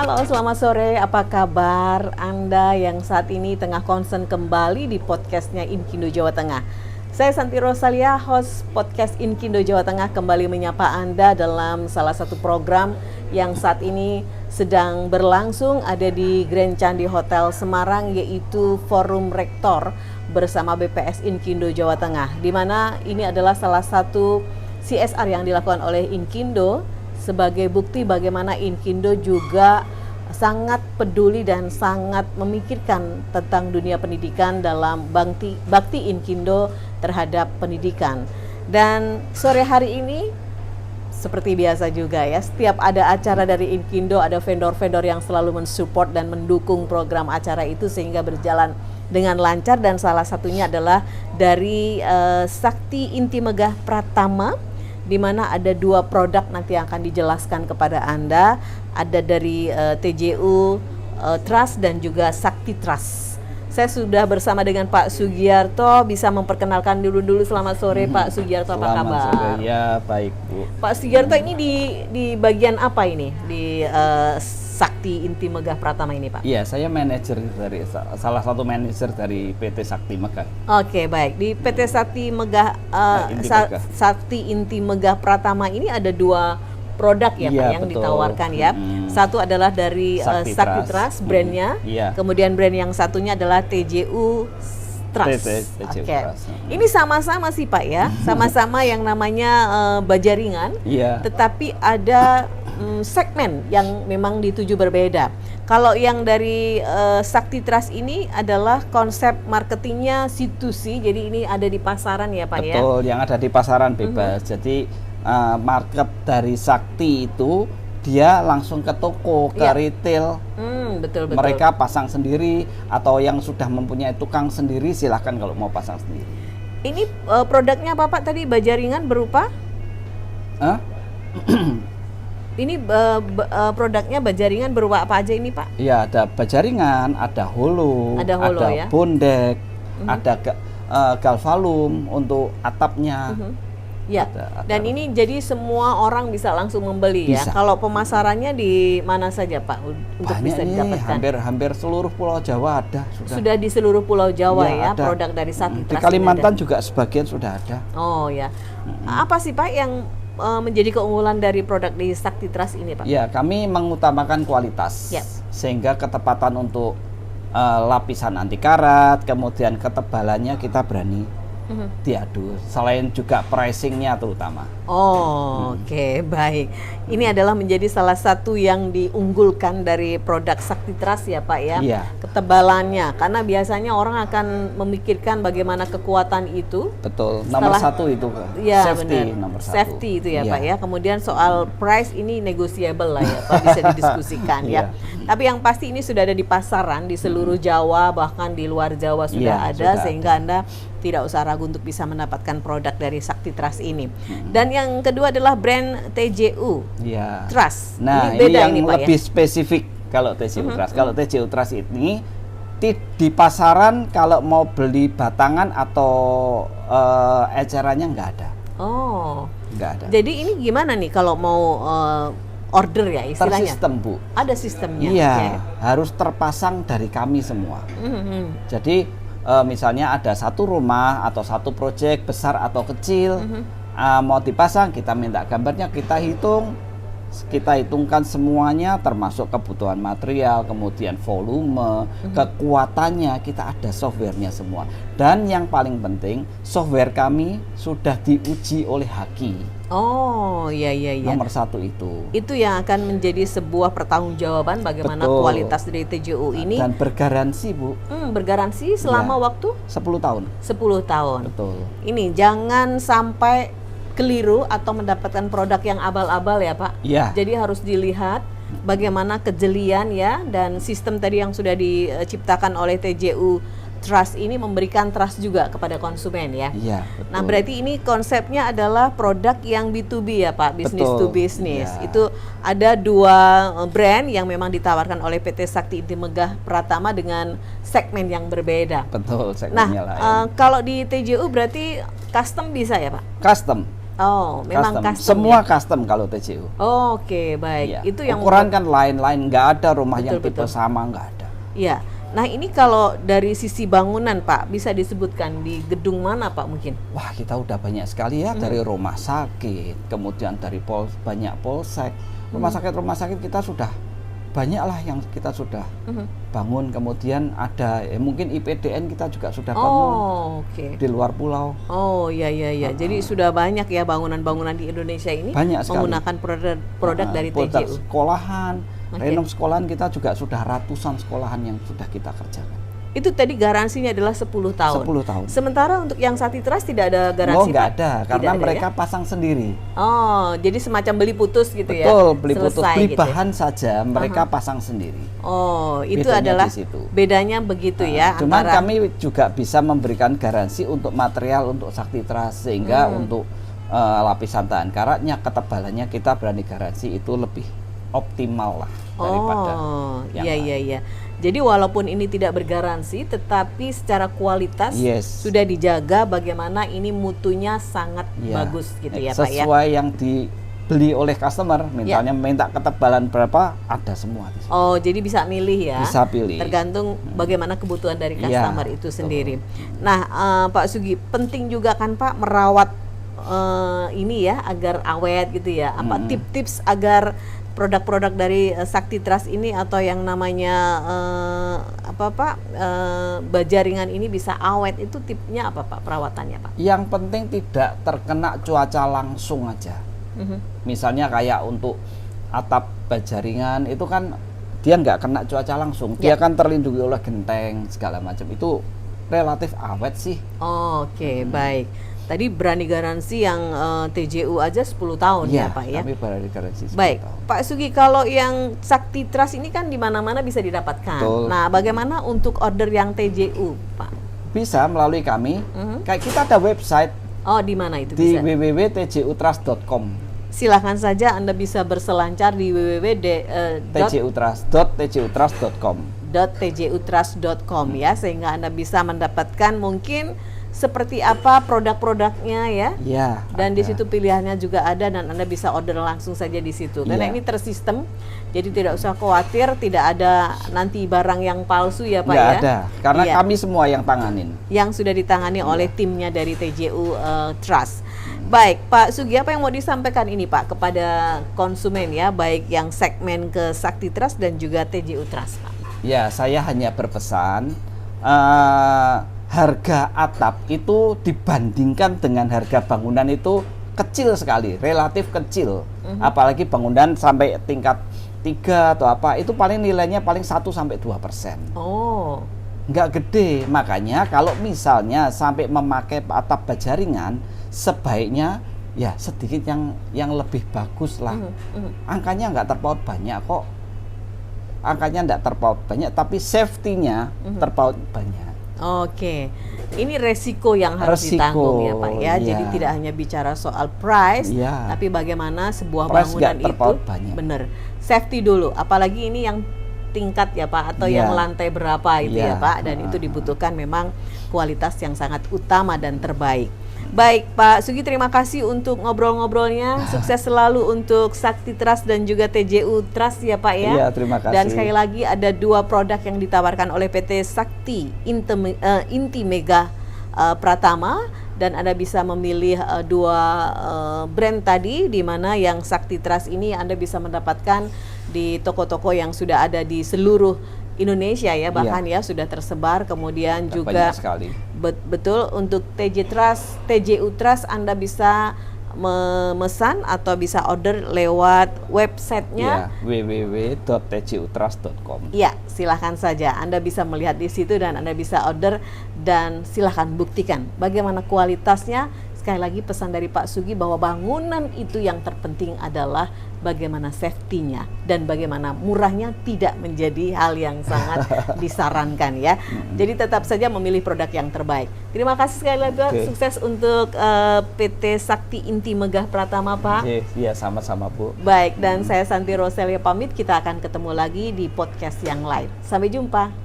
Halo, selamat sore. Apa kabar Anda yang saat ini tengah konsen kembali di podcastnya Inkindo Jawa Tengah? Saya Santi Rosalia, host podcast Inkindo Jawa Tengah, kembali menyapa Anda dalam salah satu program yang saat ini sedang berlangsung ada di Grand Candi Hotel Semarang, yaitu Forum Rektor bersama BPS Inkindo Jawa Tengah, di mana ini adalah salah satu CSR yang dilakukan oleh Inkindo sebagai bukti bagaimana Inkindo juga sangat peduli dan sangat memikirkan tentang dunia pendidikan dalam bakti Inkindo terhadap pendidikan. Dan sore hari ini seperti biasa juga ya, setiap ada acara dari Inkindo ada vendor-vendor yang selalu mensupport dan mendukung program acara itu sehingga berjalan dengan lancar, dan salah satunya adalah dari Sakti Inti Megah Pratama, di mana ada 2 produk nanti yang akan dijelaskan kepada Anda. Ada dari TJU Trust dan juga Sakti Trust. Saya sudah bersama dengan Pak Sugiarto, bisa memperkenalkan dulu. Selamat sore Pak Sugiarto, apa kabar? Selamat sore, ya baik Bu. Pak Sugiarto ini di bagian apa ini? Di Sakti Inti Megah Pratama ini Pak? Iya, saya manajer dari salah satu manajer dari PT Sakti Megah. Oke, baik. Di PT Sakti Megah Sakti Inti Megah Pratama ini ada 2 produk ya Pak yang betul. Ditawarkan ya. Satu adalah dari Sakti Trust brandnya, kemudian brand yang satunya adalah TJU Trust. TJU Oke. Trust. Ini sama-sama sih Pak ya, sama-sama yang namanya bajaringan, tetapi ada segmen yang memang dituju berbeda. Kalau yang dari Sakti Trust ini adalah konsep marketingnya C2C, jadi ini ada di pasaran ya Pak ya? Betul, yang ada di pasaran bebas. Jadi market dari Sakti itu dia langsung ke toko, ke retail. Betul. Mereka pasang sendiri, atau yang sudah mempunyai tukang sendiri silahkan kalau mau pasang sendiri. Ini produknya apa Pak tadi? Bajaringan berupa? Ini produknya bajaringan berupa apa aja ini Pak? Iya, ada bajaringan, ada holo, ada ya? bondek, ada galvalum untuk atapnya. Ya, ada. Dan ini jadi semua orang bisa langsung membeli bisa. Ya. Kalau pemasarannya di mana saja Pak untuk banyak bisa didapatkan? Hampir seluruh Pulau Jawa ada. Sudah di seluruh Pulau Jawa ya produk dari Sakti Trust. Di Kalimantan juga sebagian sudah ada. Oh ya. Apa sih Pak yang menjadi keunggulan dari produk di Sakti Trust ini Pak? Ya, kami mengutamakan kualitas, sehingga ketepatan untuk lapisan anti karat, kemudian ketebalannya kita berani diadu. Selain juga pricingnya terutama. Oke, baik. Ini adalah menjadi salah satu yang diunggulkan dari produk Sakti Trust ya Pak ya. Iya. Ketebalannya, karena biasanya orang akan memikirkan bagaimana kekuatan itu. Betul. Nomor satu itu ya, safety, benar. nomor 1. Safety itu ya Pak ya. Kemudian soal price ini negotiable lah ya Pak, bisa didiskusikan ya. Tapi yang pasti ini sudah ada di pasaran di seluruh Jawa, bahkan di luar Jawa sudah ada, sehingga Anda tidak usah ragu untuk bisa mendapatkan produk dari Sakti Trust ini. Dan yang kedua adalah brand TJU Trust. Nah, ini beda yang Pak, lebih spesifik kalau TJU Trust. Kalau TJU Trust ini di pasaran kalau mau beli batangan atau ecerannya nggak ada. Nggak ada. Jadi ini gimana nih kalau mau order ya istilahnya? Tersistem Bu. Ada sistemnya. Iya, harus terpasang dari kami semua. Jadi misalnya ada satu rumah atau satu proyek besar atau kecil, mau dipasang, kita minta gambarnya, kita hitungkan semuanya, termasuk kebutuhan material, kemudian volume, kekuatannya, kita ada softwarenya semua. Dan yang paling penting, software kami sudah diuji oleh Haki. Iya. Nomor 1 itu. Itu yang akan menjadi sebuah pertanggungjawaban bagaimana kualitas dari TJU ini. Dan bergaransi Bu. Bergaransi selama waktu? 10 tahun. 10 tahun. Betul. Ini jangan sampai keliru atau mendapatkan produk yang abal-abal ya Pak. Iya. Jadi harus dilihat bagaimana kejelian ya, dan sistem tadi yang sudah diciptakan oleh TJU Trust ini memberikan trust juga kepada konsumen ya. Iya, betul. Nah, berarti ini konsepnya adalah produk yang B2B ya Pak, business to business. Ya. Itu ada 2 brand yang memang ditawarkan oleh PT Sakti Inti Megah Pratama dengan segmen yang berbeda. Betul, segmennya lain. Kalau di TJU berarti custom bisa ya Pak? Custom. Oh, memang custom. Semua ya? custom kalau TJU. Oh, oke, baik. Iya. Itu yang ukuran kan lain-lain, nggak ada rumah yang Betul, tipe sama, nggak ada. Iya. Nah, ini kalau dari sisi bangunan, Pak, bisa disebutkan di gedung mana, Pak, mungkin? Wah, kita udah banyak sekali ya, dari rumah sakit, kemudian dari banyak polsek. Rumah sakit kita sudah banyak lah yang kita sudah bangun. Kemudian ada mungkin IPDN kita juga sudah bangun oke. di luar pulau. Oh, iya. Jadi sudah banyak ya bangunan-bangunan di Indonesia ini Banyak sekali. menggunakan produk dari Produk TJU. sekolahan, Oke. renov sekolahan kita juga sudah ratusan sekolahan yang sudah kita kerjakan. Itu tadi garansinya adalah 10 tahun. 10 tahun. Sementara untuk yang Sakti Trust tidak ada garansi, Oh, nggak Pak? ada, karena Tidak ada, mereka ya? pasang sendiri. Oh, jadi semacam beli putus gitu ya? Betul, beli putus, Selesai beli gitu ya? bahan saja, mereka pasang sendiri. Oh, itu Bedanya adalah di situ. bedanya begitu ya Cuman antara kami juga bisa memberikan garansi untuk material untuk Sakti Trust, sehingga untuk lapisan tahan karatnya, ketebalannya kita berani garansi itu lebih optimal lah daripada yang lain. iya. Jadi walaupun ini tidak bergaransi, tetapi secara kualitas Yes. sudah dijaga bagaimana ini mutunya sangat Ya, bagus gitu ya Pak ya. sesuai yang dibeli oleh customer, minta ketebalan berapa, ada semua di situ. Oh, jadi bisa milih ya. Bisa pilih. Tergantung bagaimana kebutuhan dari Iya, customer itu betul. sendiri. Nah, Pak Sugi, penting juga kan Pak merawat ini ya agar awet gitu ya. Apa tips-tips agar produk-produk dari Sakti Trust ini atau yang namanya baja ringan ini bisa awet, itu tipsnya apa Pak, perawatannya Pak? Yang penting tidak terkena cuaca langsung aja. Misalnya kayak untuk atap baja ringan itu kan dia nggak kena cuaca langsung, dia kan terlindungi oleh genteng segala macam, itu relatif awet sih. Oke, baik. Tadi berani garansi yang TJU aja 10 tahun ya Pak ya. Kami berani garansi 10 Baik, tahun. Pak Sugi, kalau yang Sakti Trust ini kan di mana-mana bisa didapatkan. Betul. Nah, bagaimana untuk order yang TJU, Pak? Bisa melalui kami. Kayak kita ada website Oh, di mana itu di bisa? www.tjutrust.com. Silahkan saja Anda bisa berselancar di tjutrust.tjutrust.com. .tjutrust.com ya, sehingga Anda bisa mendapatkan mungkin seperti apa produk-produknya ya. Ya. Dan di ada. situ pilihannya juga ada dan Anda bisa order langsung saja di situ. Karena Iya. ini tersistem, jadi tidak usah khawatir tidak ada nanti barang yang palsu ya Pak Nggak ya. ada, karena Iya. kami semua yang tanganin. Yang sudah ditangani oleh timnya dari TJU Trust. Baik, Pak Sugi, apa yang mau disampaikan ini Pak kepada konsumen ya, baik yang segmen ke Sakti Trust dan juga TJU Trust Pak? Ya, saya hanya berpesan harga atap itu dibandingkan dengan harga bangunan itu kecil sekali, relatif kecil. Apalagi bangunan sampai tingkat 3 atau apa, itu paling nilainya paling 1-2%. Oh. Nggak gede, makanya kalau misalnya sampai memakai atap baja ringan, sebaiknya ya sedikit yang lebih bagus lah. Angkanya nggak terpaut banyak kok. Angkanya nggak terpaut banyak, tapi safety-nya terpaut banyak. Oke, ini resiko yang harus ditanggung ya Pak ya. iya. Jadi tidak hanya bicara soal price, Iya. tapi bagaimana sebuah Price bangunan nggak terpaut itu banyak. benar safety dulu. Apalagi ini yang tingkat ya Pak, atau Iya. yang lantai berapa itu ya Iya. Pak. Dan itu dibutuhkan memang kualitas yang sangat utama dan terbaik. Baik Pak Sugi, terima kasih untuk ngobrol-ngobrolnya. Sukses selalu untuk Sakti Trust dan juga TJU Trust ya Pak ya. Iya, terima kasih. Dan sekali lagi ada 2 produk yang ditawarkan oleh PT Sakti Inti Mega Pratama, dan Anda bisa memilih 2 brand tadi, di mana yang Sakti Trust ini Anda bisa mendapatkan di toko-toko yang sudah ada di seluruh Indonesia ya, bahkan ya sudah tersebar. Kemudian juga Banyak sekali. betul untuk TJU Trust Anda bisa memesan atau bisa order lewat websitenya. Ya, www.tjutrust.com. Ya, silahkan saja. Anda bisa melihat di situ dan Anda bisa order, dan silahkan buktikan bagaimana kualitasnya. Sekali lagi pesan dari Pak Sugi bahwa bangunan itu yang terpenting adalah bagaimana safety-nya dan bagaimana murahnya tidak menjadi hal yang sangat disarankan ya. Jadi tetap saja memilih produk yang terbaik. Terima kasih sekali lagi, sukses untuk PT Sakti Inti Megah Pratama Pak. Iya, sama-sama Bu. Baik, dan saya Santi Roselia pamit. Kita akan ketemu lagi di podcast yang lain. Sampai jumpa.